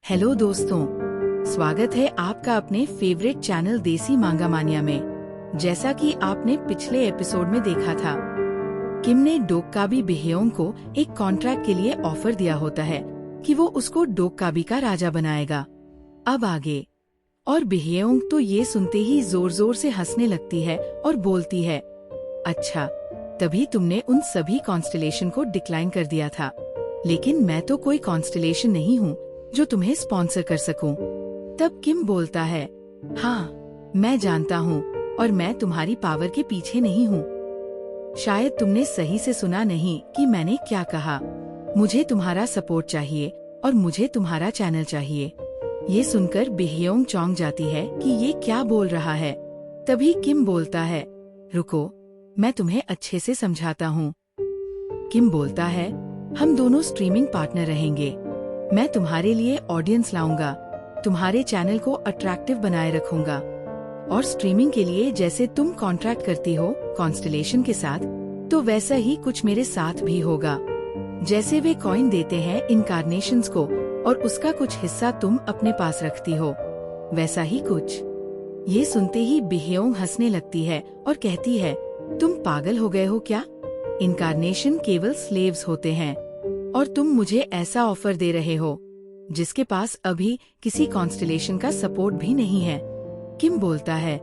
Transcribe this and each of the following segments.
Hello दोस्तों, स्वागत है आपका अपने फेवरेट चैनल देसी मांगा मानिया में। जैसा कि आपने पिछले एपिसोड में देखा था, किम ने डोक्काबी बिहेयोंग को एक कॉन्ट्रैक्ट के लिए ऑफर दिया होता है कि वो उसको डोक्काबी का राजा बनाएगा। अब आगे और बिहेयोंग तो ये सुनते ही जोर जोर से हंसने लगती है और बोलती है, अच्छा तभी तुमने उन सभी कॉन्स्टलेशन को डिक्लाइन कर दिया था, लेकिन मैं तो कोई कॉन्स्टलेशन नहीं हूँ जो तुम्हें स्पॉन्सर कर सकूं। तब किम बोलता है, हाँ मैं जानता हूँ और मैं तुम्हारी पावर के पीछे नहीं हूँ। शायद तुमने सही से सुना नहीं कि मैंने क्या कहा। मुझे तुम्हारा सपोर्ट चाहिए और मुझे तुम्हारा चैनल चाहिए। ये सुनकर बिहेयोंग चौंक जाती है कि ये क्या बोल रहा है। तभी किम बोलता है, रुको मैं तुम्हें अच्छे से समझाता हूँ। किम बोलता है, हम दोनों स्ट्रीमिंग पार्टनर रहेंगे। मैं तुम्हारे लिए ऑडियंस लाऊंगा, तुम्हारे चैनल को अट्रैक्टिव बनाए रखूंगा और स्ट्रीमिंग के लिए जैसे तुम कॉन्ट्रैक्ट करती हो कॉन्स्टलेशन के साथ, तो वैसा ही कुछ मेरे साथ भी होगा। जैसे वे कॉइन देते हैं इनकार्नेशंस को और उसका कुछ हिस्सा तुम अपने पास रखती हो, वैसा ही कुछ। ये सुनते ही बिहेयोंग हंसने लगती है और कहती है, तुम पागल हो गए हो क्या? इनकार्नेशन केवल स्लेव्स होते हैं और तुम मुझे ऐसा ऑफर दे रहे हो जिसके पास अभी किसी कॉन्स्टलेशन का सपोर्ट भी नहीं है। किम बोलता है,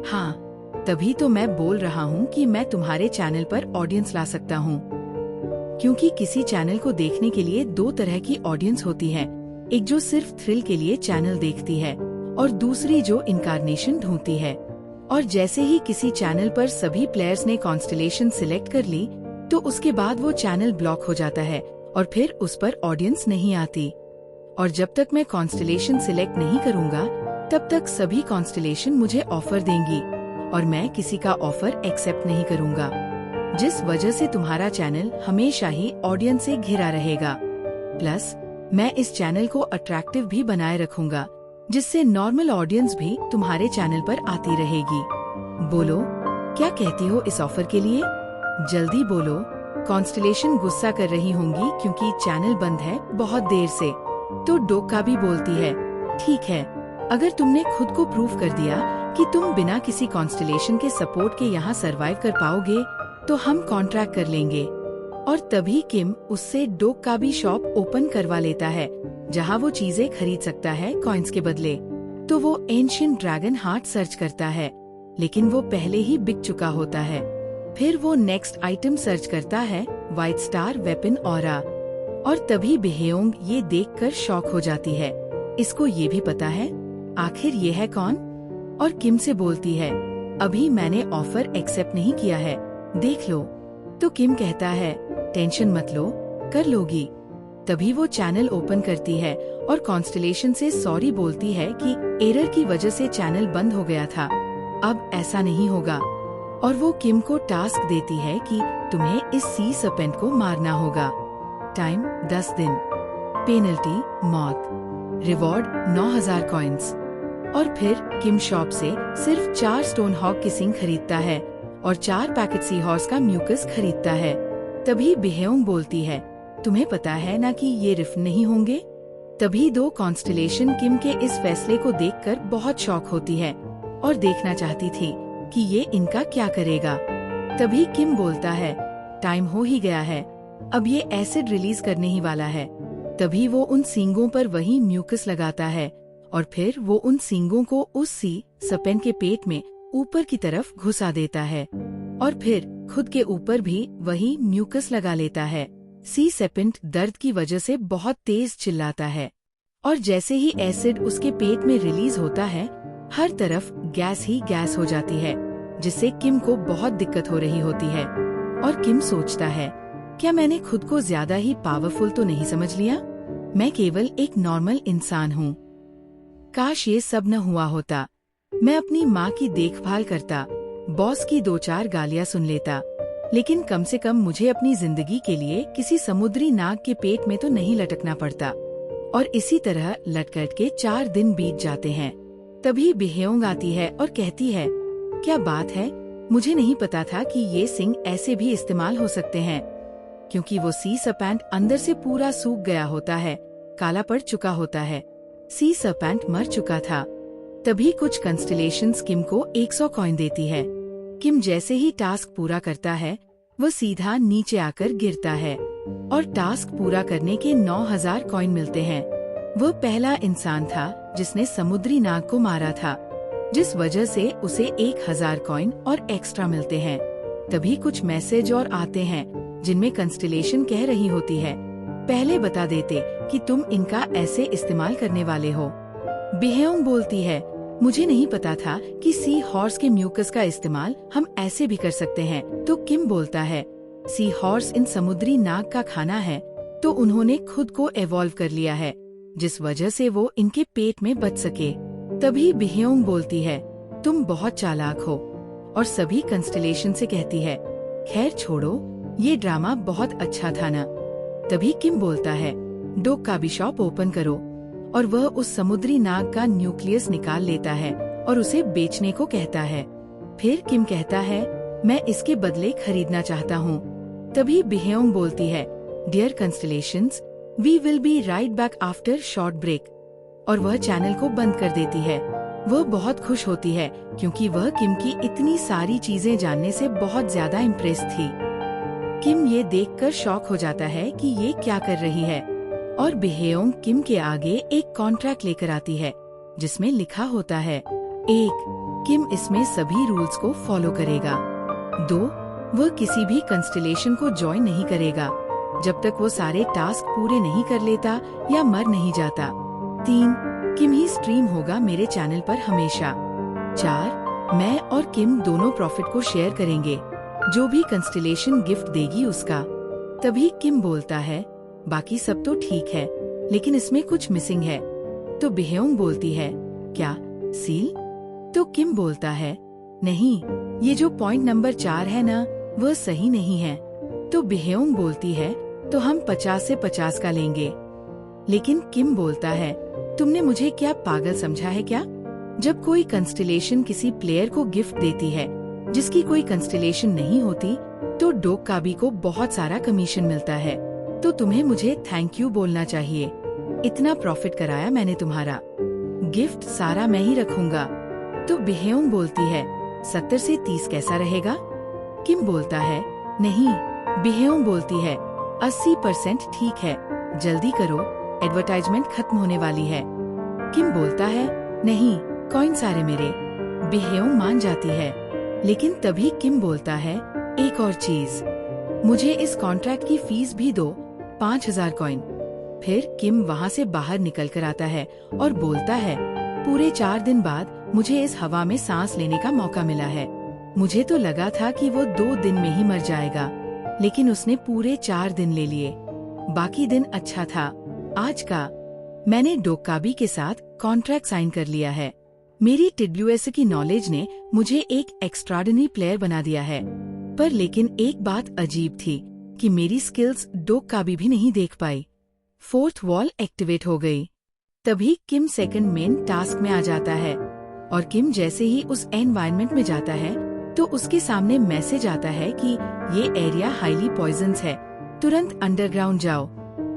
हाँ तभी तो मैं बोल रहा हूँ कि मैं तुम्हारे चैनल पर ऑडियंस ला सकता हूँ, क्योंकि किसी चैनल को देखने के लिए दो तरह की ऑडियंस होती है, एक जो सिर्फ थ्रिल के लिए चैनल देखती है और दूसरी जो इनकार्नेशन ढूंढती है। और जैसे ही किसी चैनल पर सभी प्लेयर्स ने कॉन्स्टलेशन सिलेक्ट कर ली, तो उसके बाद वो चैनल ब्लॉक हो जाता है और फिर उस पर ऑडियंस नहीं आती। और जब तक मैं कॉन्स्टलेशन सिलेक्ट नहीं करूँगा, तब तक सभी कॉन्स्टलेशन मुझे ऑफर देंगी और मैं किसी का ऑफर एक्सेप्ट नहीं करूँगा, जिस वजह से तुम्हारा चैनल हमेशा ही ऑडियंस से घिरा रहेगा। प्लस मैं इस चैनल को अट्रैक्टिव भी बनाए रखूंगा, जिससे नॉर्मल ऑडियंस भी तुम्हारे चैनल पर आती रहेगी। बोलो क्या कहती हो इस ऑफर के लिए? जल्दी बोलो। कॉन्स्टलेशन गुस्सा कर रही होंगी क्योंकि चैनल बंद है बहुत देर से। तो डोक्काबी बोलती है, ठीक है, अगर तुमने खुद को प्रूव कर दिया कि तुम बिना किसी कॉन्स्टलेशन के सपोर्ट के यहाँ सरवाइव कर पाओगे, तो हम कॉन्ट्रैक्ट कर लेंगे। और तभी किम उससे डोक्काबी शॉप ओपन करवा लेता है, जहाँ वो चीजें खरीद सकता है कॉइन्स के बदले। तो वो एंशिएंट ड्रैगन हार्ट सर्च करता है, लेकिन वो पहले ही बिक चुका होता है। फिर वो नेक्स्ट आइटम सर्च करता है, व्हाइट स्टार वेपन ऑरा। और तभी बिहेयोंग ये देखकर शॉक हो जाती है, इसको ये भी पता है, आखिर ये है कौन? और किम से बोलती है, अभी मैंने ऑफर एक्सेप्ट नहीं किया है, देख लो। तो किम कहता है, टेंशन मत लो, कर लोगी। तभी वो चैनल ओपन करती है और कॉन्स्टलेशन से सॉरी बोलती है कि एरर की वजह से चैनल बंद हो गया था, अब ऐसा नहीं होगा। और वो किम को टास्क देती है कि तुम्हें इस सी सर्पेंट को मारना होगा। टाइम 10 दिन, पेनल्टी मौत, रिवॉर्ड 9000 कॉइन्स। और फिर किम शॉप से सिर्फ 4 स्टोन हॉक की सिंग खरीदता है और 4 पैकेट सी हॉर्स का म्यूकस खरीदता है। तभी बिहेयोंग बोलती है, तुम्हें पता है ना कि ये रिफ नहीं होंगे? तभी दो कॉन्स्टलेशन किम के इस फैसले को देखकर बहुत शॉक होती है और देखना चाहती थी कि ये इनका क्या करेगा। तभी किम बोलता है, टाइम हो ही गया है, अब ये एसिड रिलीज करने ही वाला है। तभी वो उन सींगों पर वही म्यूकस लगाता है और फिर वो उन सींगों को उस सी सर्पेंट के पेट में ऊपर की तरफ घुसा देता है और फिर खुद के ऊपर भी वही म्यूकस लगा लेता है। सी सर्पेंट दर्द की वजह से बहुत तेज चिल्लाता है और जैसे ही एसिड उसके पेट में रिलीज होता है, हर तरफ गैस ही गैस हो जाती है, जिससे किम को बहुत दिक्कत हो रही होती है। और किम सोचता है, क्या मैंने खुद को ज्यादा ही पावरफुल तो नहीं समझ लिया? मैं केवल एक नॉर्मल इंसान हूँ। काश ये सब न हुआ होता। मैं अपनी माँ की देखभाल करता, बॉस की 2-4 गालियाँ सुन लेता, लेकिन कम से कम मुझे अपनी जिंदगी के लिए किसी समुद्री नाग के पेट में तो नहीं लटकना पड़ता। और इसी तरह लटकट के 4 दिन बीत जाते हैं। तभी बिहेयोंग आती है और कहती है, क्या बात है, मुझे नहीं पता था कि ये सिंग ऐसे भी इस्तेमाल हो सकते हैं। क्योंकि वो सी सर्पेंट अंदर से पूरा सूख गया होता है, काला पड़ चुका होता है, सी सरपेंट मर चुका था। तभी कुछ कंस्टलेशंस किम को 100 कॉइन देती है। किम जैसे ही टास्क पूरा करता है वो सीधा नीचे आकर गिरता है और टास्क पूरा करने के 9000 कॉइन मिलते हैं। वो पहला इंसान था जिसने समुद्री नाग को मारा था, जिस वजह से उसे 1000 कॉइन और एक्स्ट्रा मिलते हैं। तभी कुछ मैसेज और आते हैं जिनमें कंस्टलेशन कह रही होती है, पहले बता देते कि तुम इनका ऐसे इस्तेमाल करने वाले हो। बिहेयोंग बोलती है, मुझे नहीं पता था कि सी हॉर्स के म्यूकस का इस्तेमाल हम ऐसे भी कर सकते हैं। तो किम बोलता है, सी हॉर्स इन समुद्री नाग का खाना है, तो उन्होंने खुद को एवॉल्व कर लिया है, जिस वजह से वो इनके पेट में बच सके। तभी बिहेयोंग बोलती है, तुम बहुत चालाक हो, और सभी कंस्टलेशन से कहती है, खैर छोड़ो, ये ड्रामा बहुत अच्छा था ना। तभी किम बोलता है, डोक का भी शॉप ओपन करो, और वह उस समुद्री नाग का न्यूक्लियस निकाल लेता है और उसे बेचने को कहता है। फिर किम कहता है, मैं इसके बदले खरीदना चाहता हूँ। तभी बिहेयोंग बोलती है, dear constellations, we will be right back after short break, और वह चैनल को बंद कर देती है। वह बहुत खुश होती है क्योंकि वह किम की इतनी सारी चीजें जानने से बहुत ज्यादा इम्प्रेस थी। किम ये देखकर शॉक हो जाता है कि ये क्या कर रही है, और बिहेयोंग किम के आगे एक कॉन्ट्रैक्ट लेकर आती है जिसमें लिखा होता है, 1. किम इसमें सभी रूल्स को फॉलो करेगा। 2. वह किसी भी कंस्टलेशन को ज्वाइन नहीं करेगा जब तक वो सारे टास्क पूरे नहीं कर लेता या मर नहीं जाता। 3. किम ही स्ट्रीम होगा मेरे चैनल पर हमेशा। 4. मैं और किम दोनों प्रॉफिट को शेयर करेंगे, जो भी कंस्टलेशन गिफ्ट देगी उसका। तभी किम बोलता है, बाकी सब तो ठीक है, लेकिन इसमें कुछ मिसिंग है। तो बिहेयोंग बोलती है, क्या सील? तो किम बोलता है, नहीं, ये जो पॉइंट नंबर 4 है ना, वह सही नहीं है। तो बिहेयोंग बोलती है, तो हम 50 से 50 का लेंगे। लेकिन किम बोलता है, तुमने मुझे क्या पागल समझा है क्या? जब कोई कंस्टलेशन किसी प्लेयर को गिफ्ट देती है जिसकी कोई कंस्टलेशन नहीं होती, तो डोक काबी को बहुत सारा कमीशन मिलता है, तो तुम्हें मुझे थैंक यू बोलना चाहिए। इतना प्रॉफिट कराया मैंने तुम्हारा, गिफ्ट सारा मैं ही रखूंगा। तो बिहेयोंग बोलती है, 70 से 30 कैसा रहेगा? किम बोलता है, नहीं। बिहेयोंग बोलती है, 80% ठीक है, जल्दी करो, एडवर्टाइजमेंट खत्म होने वाली है। किम बोलता है, नहीं, कॉइन सारे मेरे। बिहेयोंग मान जाती है, लेकिन तभी किम बोलता है, एक और चीज, मुझे इस कॉन्ट्रैक्ट की फीस भी दो, 5000 कॉइन। फिर किम वहाँ से बाहर निकल कर आता है और बोलता है, पूरे 4 दिन बाद मुझे इस हवा में सांस लेने का मौका मिला है। मुझे तो लगा था कि वो 2 दिन में ही मर जाएगा, लेकिन उसने पूरे 4 दिन ले लिए। बाकी दिन अच्छा था। आज का मैंने डोक काबी के साथ कॉन्ट्रैक्ट साइन कर लिया है। मेरी टिड्यूएस की नॉलेज ने मुझे एक एक्स्ट्राऑर्डिनरी प्लेयर बना दिया है। पर लेकिन एक बात अजीब थी कि मेरी स्किल्स डोक काबी भी नहीं देख पाई। 4th वॉल एक्टिवेट हो गई। तभी किम सेकंड मेन टास्क में आ जाता है, और किम जैसे ही उस एनवायरनमेंट में जाता है तो उसके सामने मैसेज आता है कि ये एरिया हाईली पॉइजनस है, तुरंत अंडरग्राउंड जाओ।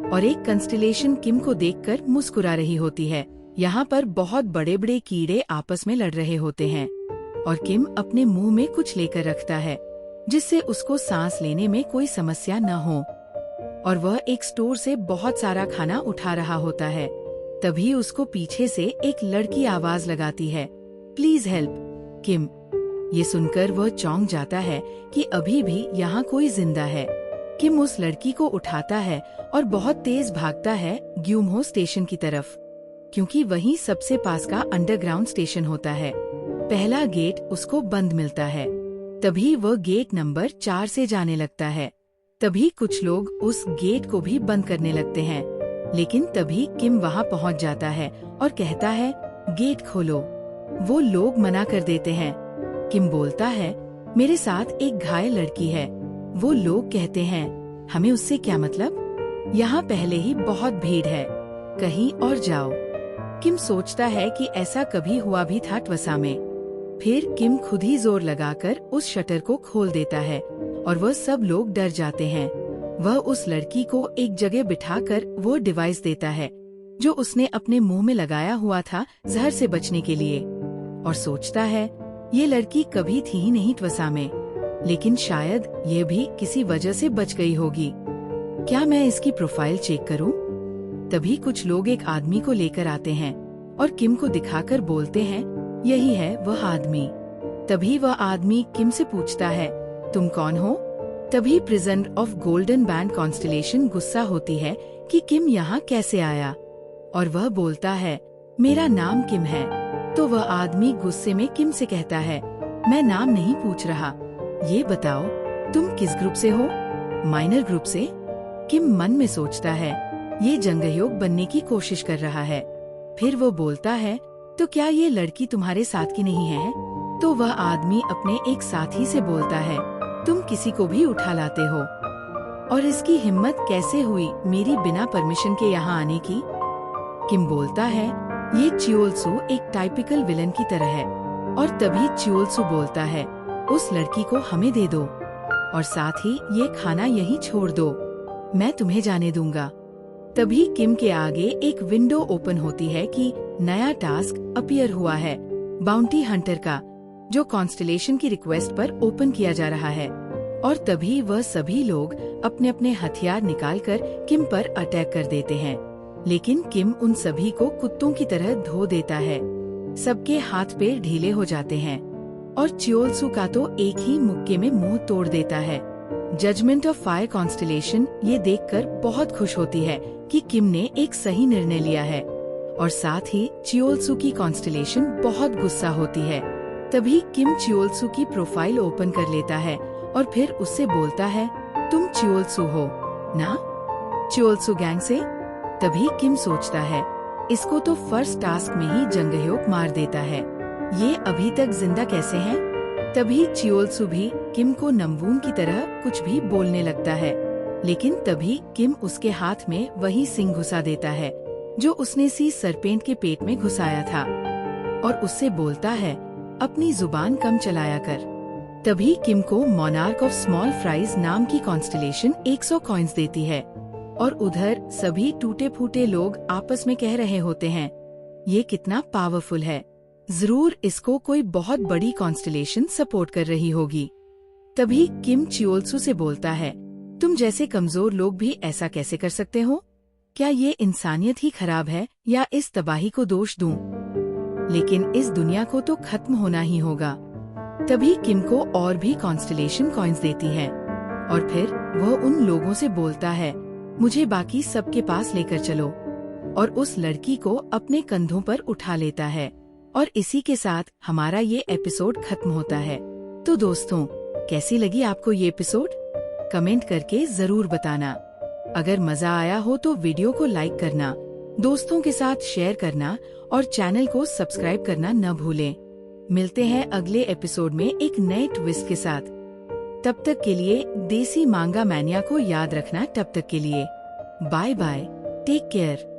और एक कंस्टलेशन किम को देखकर मुस्कुरा रही होती है। यहाँ पर बहुत बड़े बड़े कीड़े आपस में लड़ रहे होते हैं, और किम अपने मुंह में कुछ लेकर रखता है जिससे उसको सांस लेने में कोई समस्या न हो। और वह एक स्टोर से बहुत सारा खाना उठा रहा होता है। तभी उसको पीछे से एक लड़की आवाज लगाती है, प्लीज हेल्प किम। ये सुनकर वह चौंक जाता है कि अभी भी यहाँ कोई जिंदा है। किम उस लड़की को उठाता है और बहुत तेज भागता है ग्यूमहो स्टेशन की तरफ, क्योंकि वहीं सबसे पास का अंडरग्राउंड स्टेशन होता है। पहला गेट उसको बंद मिलता है। तभी वह गेट नंबर 4 से जाने लगता है। तभी कुछ लोग उस गेट को भी बंद करने लगते हैं, लेकिन तभी किम वहाँ पहुँच जाता है और कहता है, गेट खोलो। वो लोग मना कर देते हैं। किम बोलता है, मेरे साथ एक घायल लड़की है। वो लोग कहते हैं, हमें उससे क्या मतलब, यहाँ पहले ही बहुत भीड़ है, कहीं और जाओ। किम सोचता है कि ऐसा कभी हुआ भी था ट्वसा में। फिर किम खुद ही जोर लगाकर उस शटर को खोल देता है और वह सब लोग डर जाते हैं। वह उस लड़की को एक जगह बिठाकर वो डिवाइस देता है जो उसने अपने मुंह में लगाया हुआ था जहर से बचने के लिए, और सोचता है ये लड़की कभी थी ही नहीं त्वचा में, लेकिन शायद ये भी किसी वजह से बच गई होगी। क्या मैं इसकी प्रोफाइल चेक करूं? तभी कुछ लोग एक आदमी को लेकर आते हैं और किम को दिखाकर बोलते हैं यही है वह आदमी। तभी वह आदमी किम से पूछता है तुम कौन हो? तभी prisoner of golden band constellation गुस्सा होती है कि किम यहाँ कैसे आया, और वह बोलता है मेरा नाम किम है। तो वह आदमी गुस्से में किम से कहता है मैं नाम नहीं पूछ रहा, ये बताओ तुम किस ग्रुप से हो? माइनर ग्रुप से। किम मन में सोचता है ये जंगयोग बनने की कोशिश कर रहा है। फिर वो बोलता है तो क्या ये लड़की तुम्हारे साथ की नहीं है? तो वह आदमी अपने एक साथी से बोलता है तुम किसी को भी उठा लाते हो, और इसकी हिम्मत कैसे हुई मेरी बिना परमिशन के यहाँ आने की? किम बोलता है ये च्योल-सू एक टाइपिकल विलन की तरह है, और तभी च्योल-सू बोलता है उस लड़की को हमें दे दो, और साथ ही ये खाना यहीं छोड़ दो, मैं तुम्हें जाने दूंगा। तभी किम के आगे एक विंडो ओपन होती है कि नया टास्क अपीयर हुआ है बाउंटी हंटर का, जो कॉन्स्टलेशन की रिक्वेस्ट पर ओपन किया जा रहा है। और तभी वह सभी लोग अपने अपने हथियार निकालकर किम पर अटैक कर देते हैं, लेकिन किम उन सभी को कुत्तों की तरह धो देता है। सबके हाथ पैर ढीले हो जाते हैं, और च्योल-सू का तो एक ही मुक्के में मुंह तोड़ देता है। जजमेंट ऑफ फायर कॉन्स्टलेशन ये देखकर बहुत खुश होती है कि किम ने एक सही निर्णय लिया है, और साथ ही च्योल-सू की कॉन्स्टलेशन बहुत गुस्सा होती है। तभी किम च्योल-सू की प्रोफाइल ओपन कर लेता है और फिर उससे बोलता है तुम च्योल-सू हो ना, च्योल-सू गैंग से? तभी किम सोचता है इसको तो फर्स्ट टास्क में ही जंगह्योक मार देता है, ये अभी तक जिंदा कैसे है? तभी च्योल-सू भी किम को नमवून की तरह कुछ भी बोलने लगता है, लेकिन तभी किम उसके हाथ में वही सिंग घुसा देता है जो उसने सी सरपेंट के पेट में घुसाया था, और उससे बोलता है अपनी जुबान कम चलाया कर। तभी किम को मोनार्क ऑफ स्मॉल फ्राइज नाम की कॉन्स्टलेशन 100 कॉइन्स देती है, और उधर सभी टूटे फूटे लोग आपस में कह रहे होते हैं ये कितना पावरफुल है, जरूर इसको कोई बहुत बड़ी कॉन्स्टलेशन सपोर्ट कर रही होगी। तभी किम च्योल-सू से बोलता है तुम जैसे कमजोर लोग भी ऐसा कैसे कर सकते हो? क्या ये इंसानियत ही खराब है या इस तबाही को दोष दूं? लेकिन इस दुनिया को तो खत्म होना ही होगा। तभी किम को और भी कॉन्स्टलेशन कॉइन्स देती है, और फिर वह उन लोगों से बोलता है मुझे बाकी सबके पास लेकर चलो, और उस लड़की को अपने कंधों पर उठा लेता है। और इसी के साथ हमारा ये एपिसोड खत्म होता है। तो दोस्तों, कैसी लगी आपको ये एपिसोड? कमेंट करके जरूर बताना। अगर मजा आया हो तो वीडियो को लाइक करना, दोस्तों के साथ शेयर करना, और चैनल को सब्सक्राइब करना न भूलें। मिलते हैं अगले एपिसोड में एक नए ट्विस्ट के साथ। तब तक के लिए देसी मांगा मैनिया को याद रखना। तब तक के लिए बाय बाय, टेक केयर।